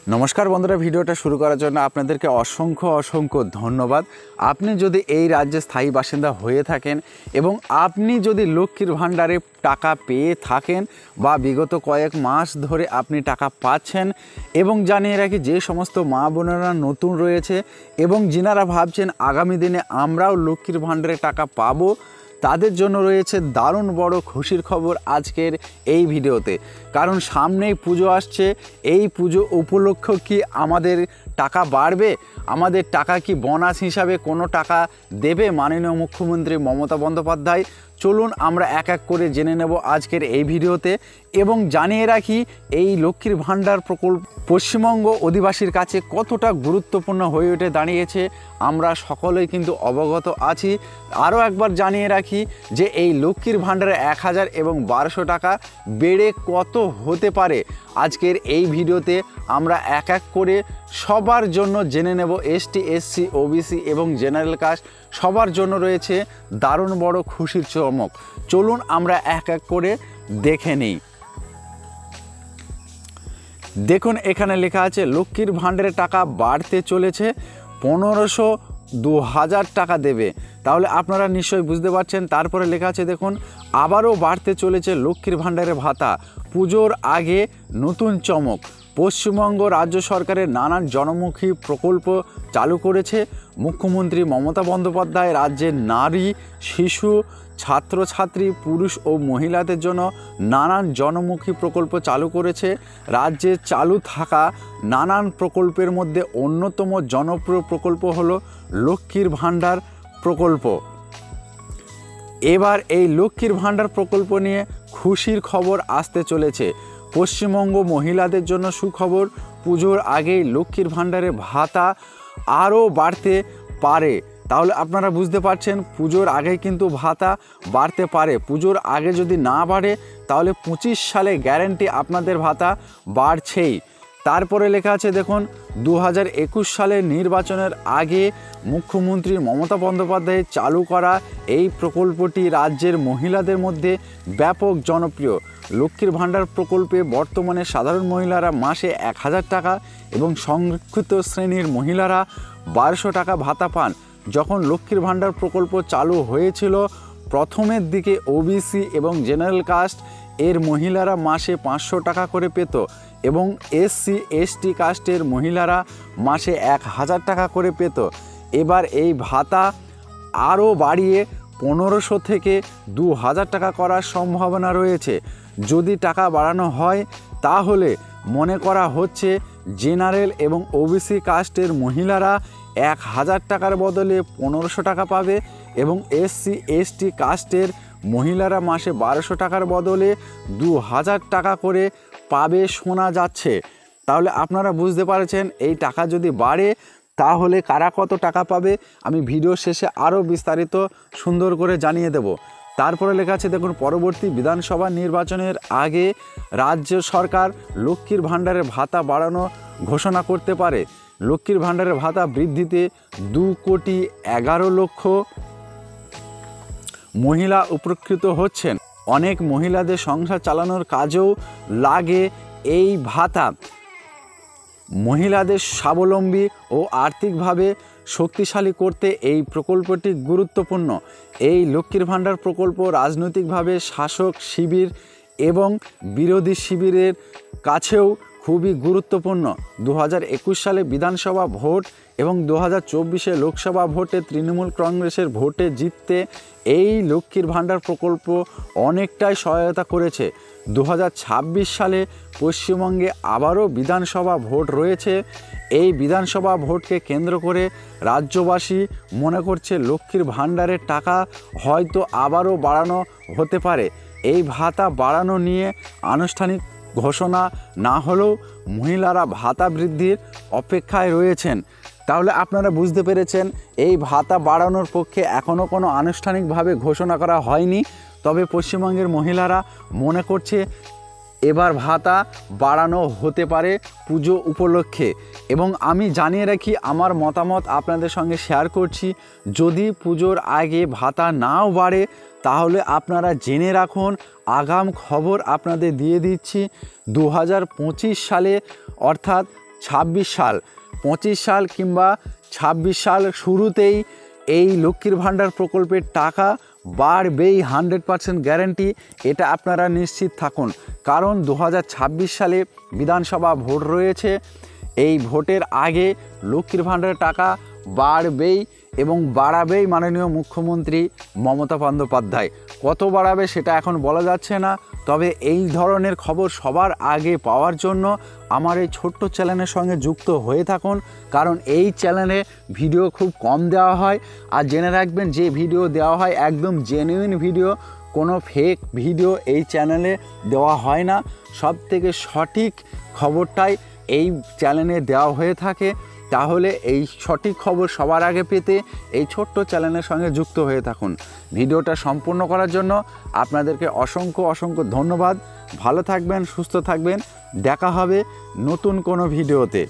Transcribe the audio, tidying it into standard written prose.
নমস্কার বন্ধুরা, ভিডিওটা শুরু করার জন্য আপনাদেরকে অসংখ্য ধন্যবাদ। আপনি যদি এই রাজ্যে স্থায়ী বাসিন্দা হয়ে থাকেন এবং আপনি যদি লক্ষ্মীর ভাণ্ডারে টাকা পেয়ে থাকেন বা বিগত কয়েক মাস ধরে আপনি টাকা পাচ্ছেন, এবং জানিয়ে রাখি যে সমস্ত মা বোনেরা নতুন রয়েছে এবং যিনারা ভাবছেন আগামী দিনে আমরাও লক্ষ্মীর ভাণ্ডারে টাকা পাবো, তাদের জন্য রয়েছে দারুণ বড় খুশির খবর আজকের এই ভিডিওতে। কারণ সামনেই পুজো আসছে। এই পুজো উপলক্ষে কি আমাদের টাকা বাড়বে? আমাদের টাকা কি বোনাস হিসাবে কোনো টাকা দেবে মাননীয় মুখ্যমন্ত্রী মমতা বন্দ্যোপাধ্যায়? চলুন আমরা এক এক করে জেনে নেব আজকের এই ভিডিওতে। এবং জানিয়ে রাখি এই লক্ষ্মীর ভাণ্ডার প্রকল্প পশ্চিমবঙ্গ অধিবাসীর কাছে কতটা গুরুত্বপূর্ণ হয়ে উঠে দাঁড়িয়েছে আমরা সকলেই কিন্তু অবগত আছি। আরও একবার জানিয়ে রাখি যে এই লক্ষ্মীর ভাণ্ডারে 1000 এবং 1200 টাকা বেড়ে কত হতে পারে আজকের এই ভিডিওতে আমরা এক এক করে সবার জন্য জেনে নেব। এসটি, এসসি, ওবিসি এবং জেনারেল কাস্ট সবার জন্য রয়েছে দারুণ বড় খুশির চমক। চলুন আমরা এক এক করে দেখে নিই। দেখুন, এখানে লেখা আছে লক্ষ্মীর ভাণ্ডারের টাকা বাড়তে চলেছে, 1500 2000 টাকা দেবে। তাহলে আপনারা নিশ্চয়ই বুঝতে পারছেন। তারপরে লেখা আছে দেখুন, আবারও বাড়তে চলেছে লক্ষ্মীর ভাণ্ডারের ভাতা, পুজোর আগে নতুন চমক। পশ্চিমবঙ্গ রাজ্য সরকারের নানান জনমুখী প্রকল্প চালু করেছে মুখ্যমন্ত্রী মমতা বন্দ্যোপাধ্যায়। রাজ্যের নারী, শিশু, ছাত্রছাত্রী, পুরুষ ও মহিলাদের জন্য নানান জনমুখী প্রকল্প চালু করেছে। রাজ্যে চালু থাকা নানান প্রকল্পের মধ্যে অন্যতম জনপ্রিয় প্রকল্প হলো লক্ষ্মীর ভাণ্ডার প্রকল্প। এবার এই লক্ষ্মীর ভাণ্ডার প্রকল্প নিয়ে খুশির খবর আসতে চলেছে। পশ্চিমবঙ্গ মহিলাদের জন্য সুখবর, পুজোর আগেই লক্ষ্মীর ভাণ্ডারে ভাতা আরও বাড়তে পারে। তাহলে আপনারা বুঝতে পারছেন পুজোর আগে কিন্তু ভাতা বাড়তে পারে। পুজোর আগে যদি না বাড়ে তাহলে 25 সালে গ্যারান্টি আপনাদের ভাতা বাড়ছেই। তারপরে লেখা আছে দেখুন, 2021 সালের নির্বাচনের আগে মুখ্যমন্ত্রী মমতা বন্দ্যোপাধ্যায় চালু করা এই প্রকল্পটি রাজ্যের মহিলাদের মধ্যে ব্যাপক জনপ্রিয়। লক্ষ্মীর ভাণ্ডার প্রকল্পে বর্তমানে সাধারণ মহিলারা মাসে 1000 টাকা এবং সংরক্ষিত শ্রেণীর মহিলারা 1200 টাকা ভাতা পান। যখন লক্ষ্মীর ভাণ্ডার প্রকল্প চালু হয়েছিল প্রথমের দিকে ওবিসি এবং জেনারেল কাস্ট এর মহিলারা মাসে 500 টাকা করে পেত এবং এসসি এসটি কাস্টের মহিলারা মাসে 1000 টাকা করে পেত। এবার এই ভাতা আরও বাড়িয়ে 1500 থেকে 2000 টাকা করার সম্ভাবনা রয়েছে। যদি টাকা বাড়ানো হয় তাহলে মনে করা হচ্ছে জেনারেল এবং ওবিসি কাস্টের মহিলারা 1000 টাকার বদলে 1500 টাকা পাবে এবং এসসি এসটি কাস্টের মহিলারা মাসে 1200 টাকার বদলে 2000 টাকা করে পাবে শোনা যাচ্ছে। তাহলে আপনারা বুঝতে পারছেন এই টাকা যদি বাড়ে তাহলে কারা কত টাকা পাবে আমি ভিডিও শেষে আরও বিস্তারিত সুন্দর করে জানিয়ে দেব। তারপরে লেখা আছে দেখুন, পরবর্তী বিধানসভা নির্বাচনের আগে রাজ্য সরকার লক্ষ্মীর ভাণ্ডারের ভাতা বাড়ানো ঘোষণা করতে পারে। লক্ষ্মীর ভাণ্ডারের ভাতা বৃদ্ধিতে 2,11,00,000 মহিলা উপকৃত হচ্ছেন। অনেক মহিলাদের সংসার চালানোর কাজেও লাগে এই ভাতা। মহিলাদের স্বাবলম্বী ও আর্থিকভাবে শক্তিশালী করতে এই প্রকল্পটি গুরুত্বপূর্ণ। এই লক্ষ্মীর ভাণ্ডার প্রকল্প রাজনৈতিকভাবে শাসক শিবির এবং বিরোধী শিবিরের কাছেও খুবই গুরুত্বপূর্ণ। 2021 সালে বিধানসভা ভোট এবং 2024 লোকসভা ভোটে তৃণমূল কংগ্রেসের ভোটে জিততে এই লক্ষ্মীর ভাণ্ডার প্রকল্প অনেকটাই সহায়তা করেছে। 2026 সালে পশ্চিমবঙ্গে আবারও বিধানসভা ভোট রয়েছে। এই বিধানসভা ভোটকে কেন্দ্র করে রাজ্যবাসী মনে করছে লক্ষ্মীর ভাণ্ডারের টাকা হয়তো আবারও বাড়ানো হতে পারে। এই ভাতা বাড়ানো নিয়ে আনুষ্ঠানিক ঘোষণা না হলেও মহিলারা ভাতা বৃদ্ধির অপেক্ষায় রয়েছেন। তাহলে আপনারা বুঝতে পেরেছেন এই ভাতা বাড়ানোর পক্ষে এখনও কোনো আনুষ্ঠানিকভাবে ঘোষণা করা হয়নি, তবে পশ্চিমবঙ্গের মহিলারা মনে করছে এবার ভাতা বাড়ানো হতে পারে পুজো উপলক্ষে। এবং আমি জানিয়ে রাখি আমার মতামত আপনাদের সঙ্গে শেয়ার করছি। যদি পুজোর আগে ভাতা নাও বাড়ে তাহলে আপনারা জেনে রাখুন, আগাম খবর আপনাদের দিয়ে দিচ্ছি। 2025 সালে অর্থাৎ 26 সাল 25 সাল কিংবা 26 সাল শুরুতেই এই লক্ষ্মীর ভাণ্ডার প্রকল্পের টাকা বাড়বেই, 100% গ্যারান্টি। এটা আপনারা নিশ্চিত থাকুন, কারণ 2026 সালে বিধানসভা ভোট রয়েছে। এই ভোটের আগে লক্ষ্মীর ভাণ্ডারের টাকা বাড়বেই এবং বাড়াবেই মাননীয় মুখ্যমন্ত্রী মমতা বন্দ্যোপাধ্যায়। কত বাড়াবে সেটা এখন বলা যাচ্ছে না, তবে এই ধরনের খবর সবার আগে পাওয়ার জন্য আমার এই ছোট্ট চ্যানেলের সঙ্গে যুক্ত হয়ে থাকুন, কারণ এই চ্যানেলে ভিডিও খুব কম দেওয়া হয়। আর জেনে রাখবেন, যে ভিডিও দেওয়া হয় একদম জেনুইন ভিডিও, কোনো ফেক ভিডিও এই চ্যানেলে দেওয়া হয় না। সব থেকে সঠিক খবরটাই এই চ্যানেলে দেওয়া হয়ে থাকে। তাহলে এই সঠিক খবর সবার আগে পেতে এই ছোট্ট চ্যানেলের সঙ্গে যুক্ত হয়ে থাকুন। ভিডিওটা সম্পূর্ণ করার জন্য আপনাদেরকে অসংখ্য ধন্যবাদ। ভালো থাকবেন, সুস্থ থাকবেন, দেখা হবে নতুন কোনো ভিডিওতে।